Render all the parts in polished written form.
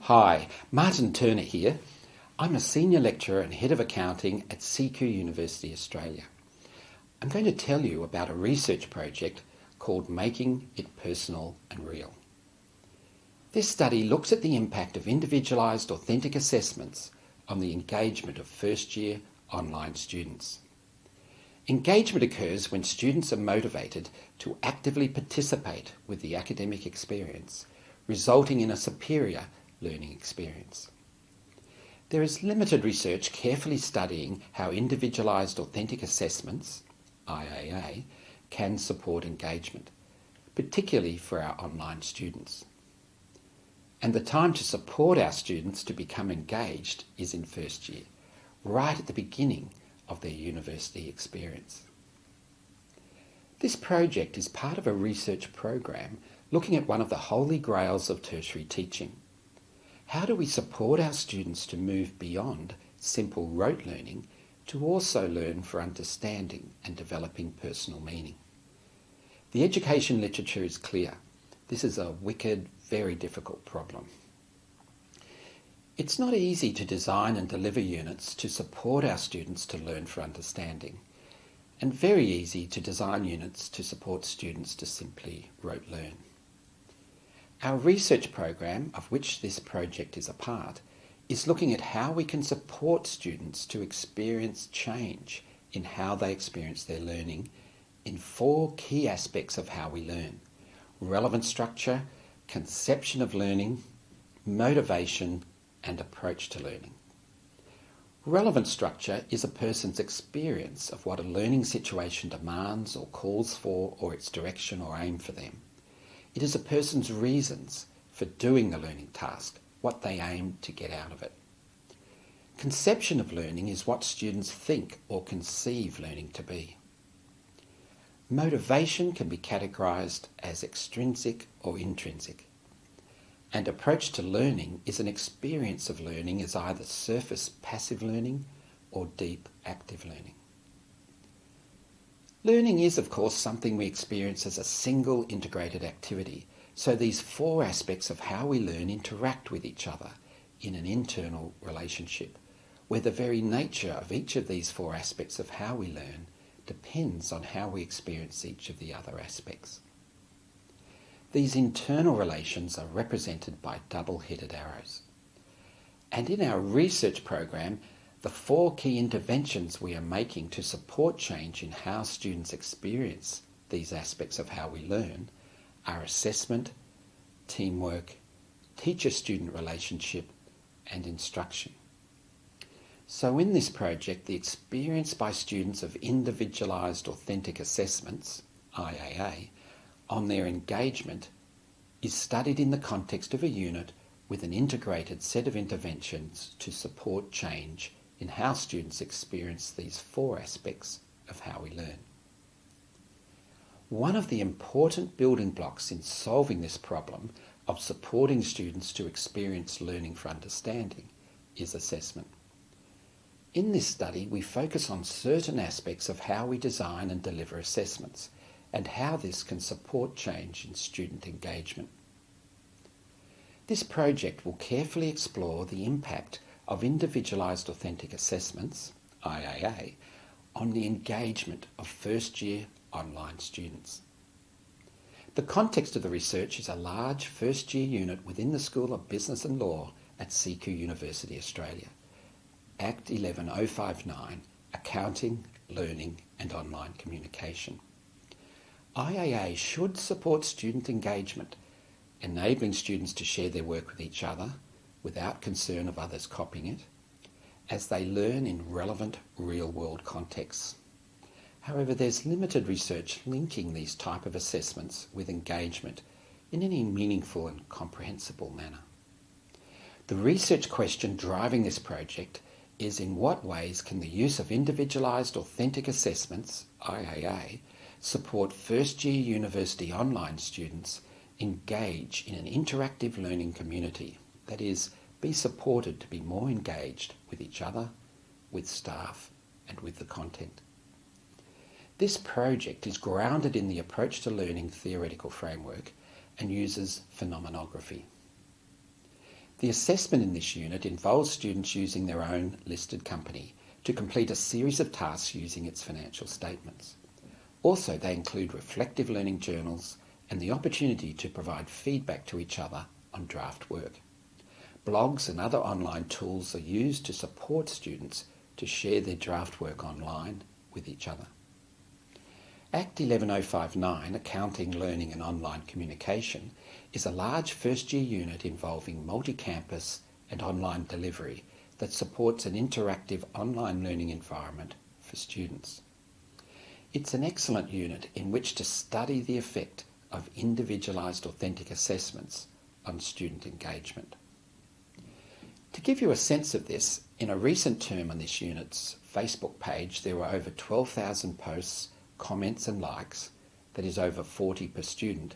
Hi, Martin Turner here. I'm a Senior Lecturer and Head of Accounting at CQ University Australia. I'm going to tell you about a research project called Making It Personal and Real. This study looks at the impact of individualised authentic assessments on the engagement of first-year online students. Engagement occurs when students are motivated to actively participate with the academic experience, resulting in a superior learning experience. There is limited research carefully studying how individualised authentic assessments, IAA, can support engagement, particularly for our online students. And the time to support our students to become engaged is in first year, right at the beginning of their university experience. This project is part of a research program looking at one of the holy grails of tertiary teaching. How do we support our students to move beyond simple rote learning to also learn for understanding and developing personal meaning? The education literature is clear. This is a wicked, very difficult problem. It's not easy to design and deliver units to support our students to learn for understanding, and very easy to design units to support students to simply rote learn. Our research program, of which this project is a part, is looking at how we can support students to experience change in how they experience their learning in 4 key aspects of how we learn: relevant structure, conception of learning, motivation, and approach to learning. Relevant structure is a person's experience of what a learning situation demands or calls for, or its direction or aim for them. It is a person's reasons for doing the learning task, what they aim to get out of it. Conception of learning is what students think or conceive learning to be. Motivation can be categorised as extrinsic or intrinsic. And approach to learning is an experience of learning as either surface passive learning or deep active learning. Learning is, of course, something we experience as a single integrated activity, so these 4 aspects of how we learn interact with each other in an internal relationship, where the very nature of each of these 4 aspects of how we learn depends on how we experience each of the other aspects. These internal relations are represented by double-headed arrows. And in our research program, the 4 key interventions we are making to support change in how students experience these aspects of how we learn are assessment, teamwork, teacher-student relationship, and instruction. So in this project, the experience by students of individualised authentic assessments, IAA, on their engagement is studied in the context of a unit with an integrated set of interventions to support change in how students experience these 4 aspects of how we learn. One of the important building blocks in solving this problem of supporting students to experience learning for understanding is assessment. In this study, we focus on certain aspects of how we design and deliver assessments and how this can support change in student engagement. This project will carefully explore the impact of individualised authentic assessments, IAA, on the engagement of first-year online students. The context of the research is a large first-year unit within the School of Business and Law at CQ University Australia, Act 11059, Accounting, Learning and Online Communication. IAA should support student engagement, enabling students to share their work with each other without concern of others copying it, as they learn in relevant real-world contexts. However, there's limited research linking these type of assessments with engagement in any meaningful and comprehensible manner. The research question driving this project is in what ways can the use of individualised authentic assessments, IAA, support first-year university online students engage in an interactive learning community, that is, be supported to be more engaged with each other, with staff, and with the content. This project is grounded in the approach to learning theoretical framework and uses phenomenography. The assessment in this unit involves students using their own listed company to complete a series of tasks using its financial statements. Also, they include reflective learning journals and the opportunity to provide feedback to each other on draft work. Blogs and other online tools are used to support students to share their draft work online with each other. Act 11059, Accounting, Learning and Online Communication, is a large first-year unit involving multi-campus and online delivery that supports an interactive online learning environment for students. It's an excellent unit in which to study the effect of individualised authentic assessments on student engagement. To give you a sense of this, in a recent term on this unit's Facebook page, there were over 12,000 posts, comments and likes, that is over 40 per student,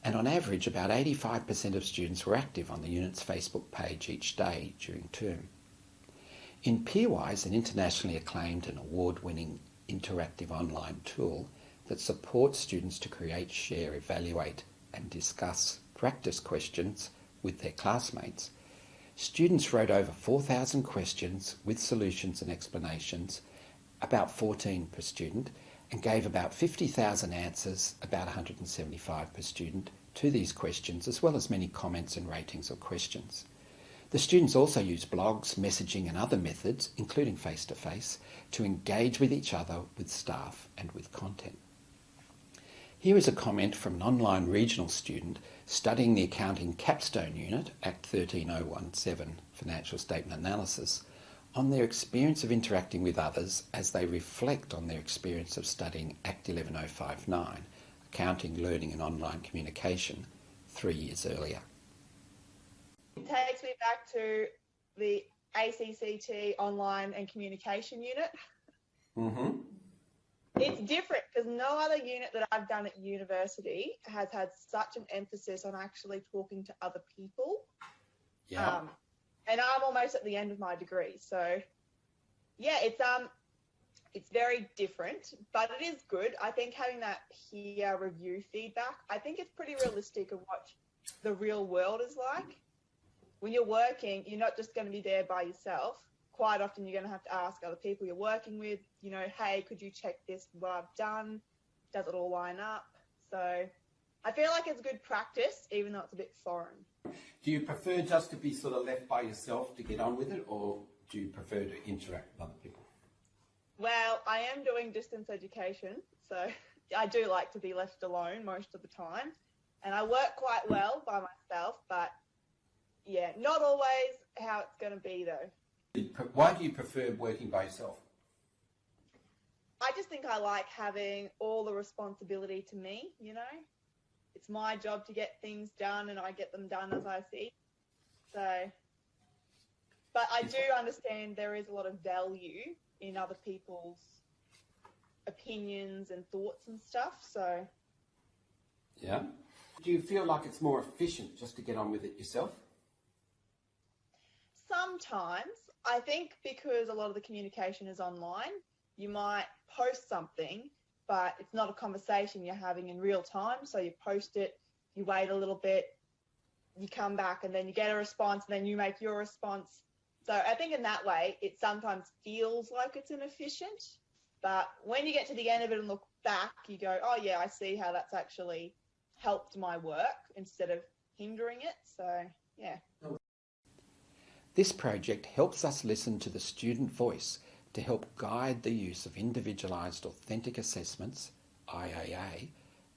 and on average about 85% of students were active on the unit's Facebook page each day during term. In Peerwise, an internationally acclaimed and award-winning interactive online tool that supports students to create, share, evaluate and discuss practice questions with their classmates, students wrote over 4,000 questions with solutions and explanations, about 14 per student, and gave about 50,000 answers, about 175 per student, to these questions, as well as many comments and ratings of questions. The students also used blogs, messaging and other methods, including face-to-face, to engage with each other, with staff and with content. Here is a comment from an online regional student studying the Accounting Capstone Unit, Act 13017, Financial Statement Analysis, on their experience of interacting with others as they reflect on their experience of studying Act 11059, Accounting, Learning and Online Communication, 3 years earlier. It takes me back to the ACCT Online and Communication Unit. Mm-hmm. It's different because no other unit that I've done at university has had such an emphasis on actually talking to other people. Yeah. And I'm almost at the end of my degree, so yeah, it's very different, but it is good. I think having that peer review feedback, I think it's pretty realistic of what the real world is like. When you're working, you're not just going to be there by yourself. Quite often you're going to have to ask other people you're working with, you know, hey, could you check this, what I've done? Does it all line up? So I feel like it's good practice, even though it's a bit foreign. Do you prefer just to be sort of left by yourself to get on with it, or do you prefer to interact with other people? Well, I am doing distance education, so I do like to be left alone most of the time. And I work quite well by myself, but yeah, not always how it's going to be though. Why do you prefer working by yourself? I just think I like having all the responsibility to me, you know. It's my job to get things done and I get them done as I see. So, but I do understand there is a lot of value in other people's opinions and thoughts and stuff, so. Yeah. Do you feel like it's more efficient just to get on with it yourself? Sometimes. I think because a lot of the communication is online, you might post something, but it's not a conversation you're having in real time. So you post it, you wait a little bit, you come back and then you get a response and then you make your response. So I think in that way, it sometimes feels like it's inefficient, but when you get to the end of it and look back, you go, oh yeah, I see how that's actually helped my work instead of hindering it. So yeah. This project helps us listen to the student voice to help guide the use of individualised authentic assessments, IAA,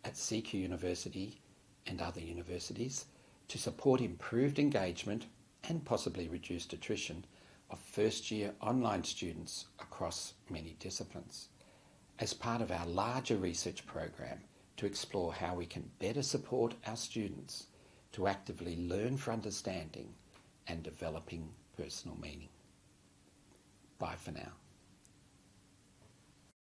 at CQ University and other universities to support improved engagement and possibly reduced attrition of first-year online students across many disciplines, as part of our larger research program to explore how we can better support our students to actively learn for understanding and developing personal meaning. Bye for now.